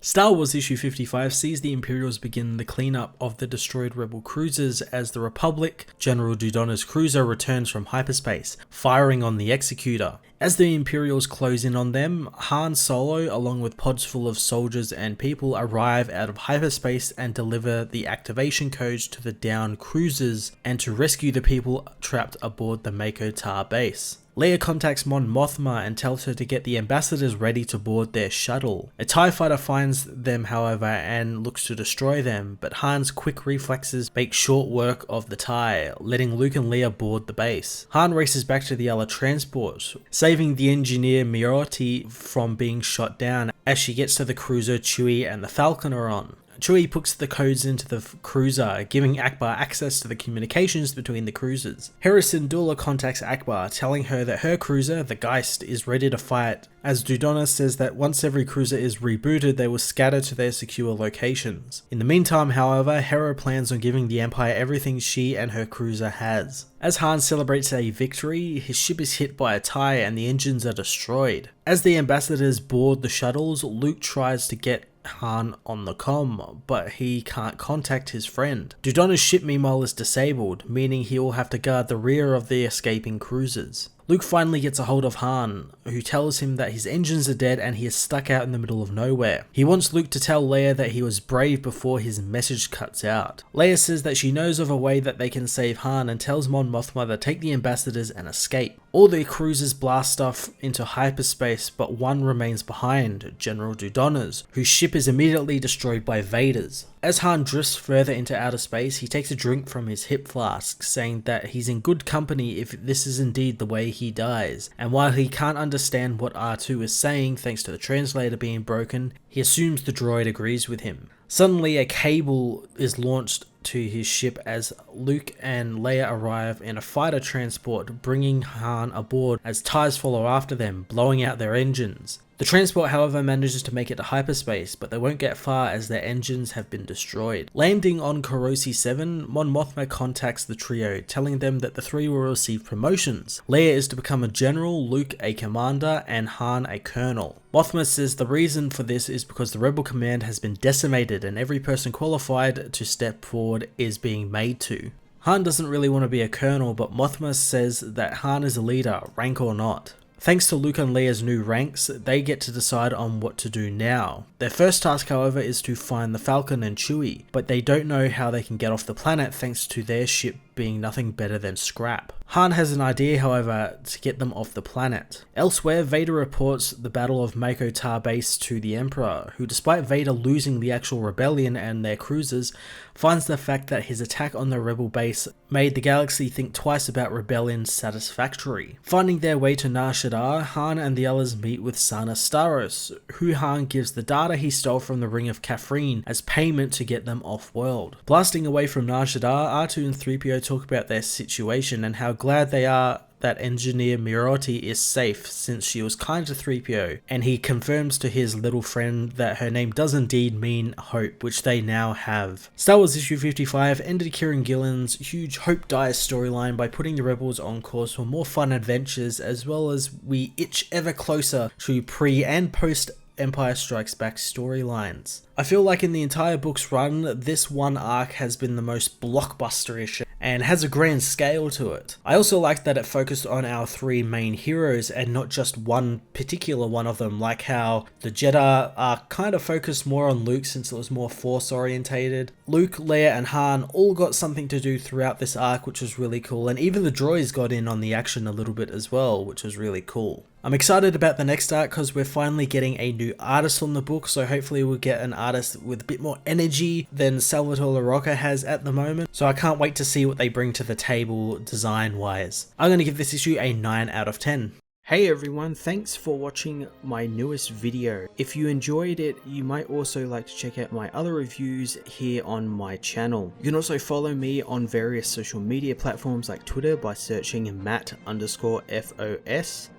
Star Wars issue 55 sees the Imperials begin the cleanup of the destroyed Rebel cruisers as the Republic, General Dodonna's cruiser, returns from hyperspace, firing on the Executor. As the Imperials close in on them, Han Solo, along with pods full of soldiers and people, arrive out of hyperspace and deliver the activation codes to the downed cruisers and to rescue the people trapped aboard the Mako Ta Base. Leia contacts Mon Mothma and tells her to get the ambassadors ready to board their shuttle. A TIE fighter finds them, however, and looks to destroy them, but Han's quick reflexes make short work of the TIE, letting Luke and Leia board the base. Han races back to the other transport, saving the engineer Miyoti from being shot down as she gets to the cruiser Chewie and the Falcon are on. Chewie puts the codes into the cruiser, giving Akbar access to the communications between the cruisers. Hera Syndulla contacts Akbar, telling her that her cruiser, the Geist, is ready to fight, as Dodonna says that once every cruiser is rebooted, they will scatter to their secure locations. In the meantime, however, Hera plans on giving the Empire everything she and her cruiser has. As Han celebrates a victory, his ship is hit by a TIE and the engines are destroyed. As the ambassadors board the shuttles, Luke tries to get Han on the comm, but he can't contact his friend. Dodonna's ship meanwhile is disabled, meaning he will have to guard the rear of the escaping cruisers. Luke finally gets a hold of Han, who tells him that his engines are dead and he is stuck out in the middle of nowhere. He wants Luke to tell Leia that he was brave before his message cuts out. Leia says that she knows of a way that they can save Han and tells Mon Mothma to take the ambassadors and escape. All the cruisers blast off into hyperspace, but one remains behind, General Dodonna's, whose ship is immediately destroyed by Vader's. As Han drifts further into outer space, he takes a drink from his hip flask, saying that he's in good company if this is indeed the way he dies, and while he can't understand what R2 is saying thanks to the translator being broken, he assumes the droid agrees with him. Suddenly a cable is launched to his ship as Luke and Leia arrive in a fighter transport, bringing Han aboard as TIEs follow after them, blowing out their engines. The transport, however, manages to make it to hyperspace, but they won't get far as their engines have been destroyed. Landing on Korosi 7, Mon Mothma contacts the trio, telling them that the three will receive promotions. Leia is to become a general, Luke a commander, and Han a colonel. Mothma says the reason for this is because the Rebel command has been decimated and every person qualified to step forward is being made to. Han doesn't really want to be a colonel, but Mothma says that Han is a leader, rank or not. Thanks to Luke and Leia's new ranks, they get to decide on what to do now. Their first task, however, is to find the Falcon and Chewie, but they don't know how they can get off the planet thanks to their ship being nothing better than scrap. Han has an idea, however, to get them off the planet. Elsewhere, Vader reports the Battle of Mako Ta Base to the Emperor, who, despite Vader losing the actual rebellion and their cruisers, finds the fact that his attack on the rebel base made the galaxy think twice about rebellion satisfactory. Finding their way to Nar Shaddaa, Han and the others meet with Sana Starros, who Han gives the data he stole from the Ring of Catherine as payment to get them off-world. Blasting away from Nar Shaddaa, R2 and 3PO talk about their situation and how glad they are that engineer Miyoti is safe since she was kind to 3PO, and he confirms to his little friend that her name does indeed mean Hope, which they now have. Star Wars issue 55 ended Kieran Gillen's huge Hope Dies storyline by putting the Rebels on course for more fun adventures, as well as we itch ever closer to pre and post Empire Strikes Back storylines. I feel like in the entire book's run, this one arc has been the most blockbuster-ish and has a grand scale to it. I also like that it focused on our three main heroes and not just one particular one of them, like how the Jedi arc kind of focused more on Luke since it was more Force orientated. Luke, Leia and Han all got something to do throughout this arc, which was really cool, and even the droids got in on the action a little bit as well, which was really cool. I'm excited about the next arc because we're finally getting a new artist on the book, so hopefully we'll get an artist with a bit more energy than Salvatore LaRocca has at the moment, so I can't wait to see what they bring to the table design wise. I'm going to give this issue a 9 out of 10. Hey everyone, thanks for watching my newest video. If you enjoyed it, you might also like to check out my other reviews here on my channel. You can also follow me on various social media platforms like Twitter by searching Matt_FOS,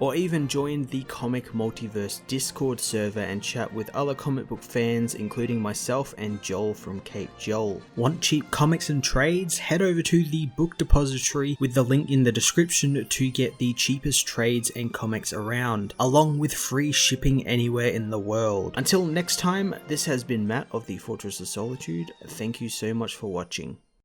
or even join the Comic Multiverse Discord server and chat with other comic book fans, including myself and Joel from Cape Joel. Want cheap comics and trades? Head over to the book depository with the link in the description to get the cheapest trades and comics around, along with free shipping anywhere in the world. Until next time, this has been Matt of the Fortress of Solitude. Thank you so much for watching.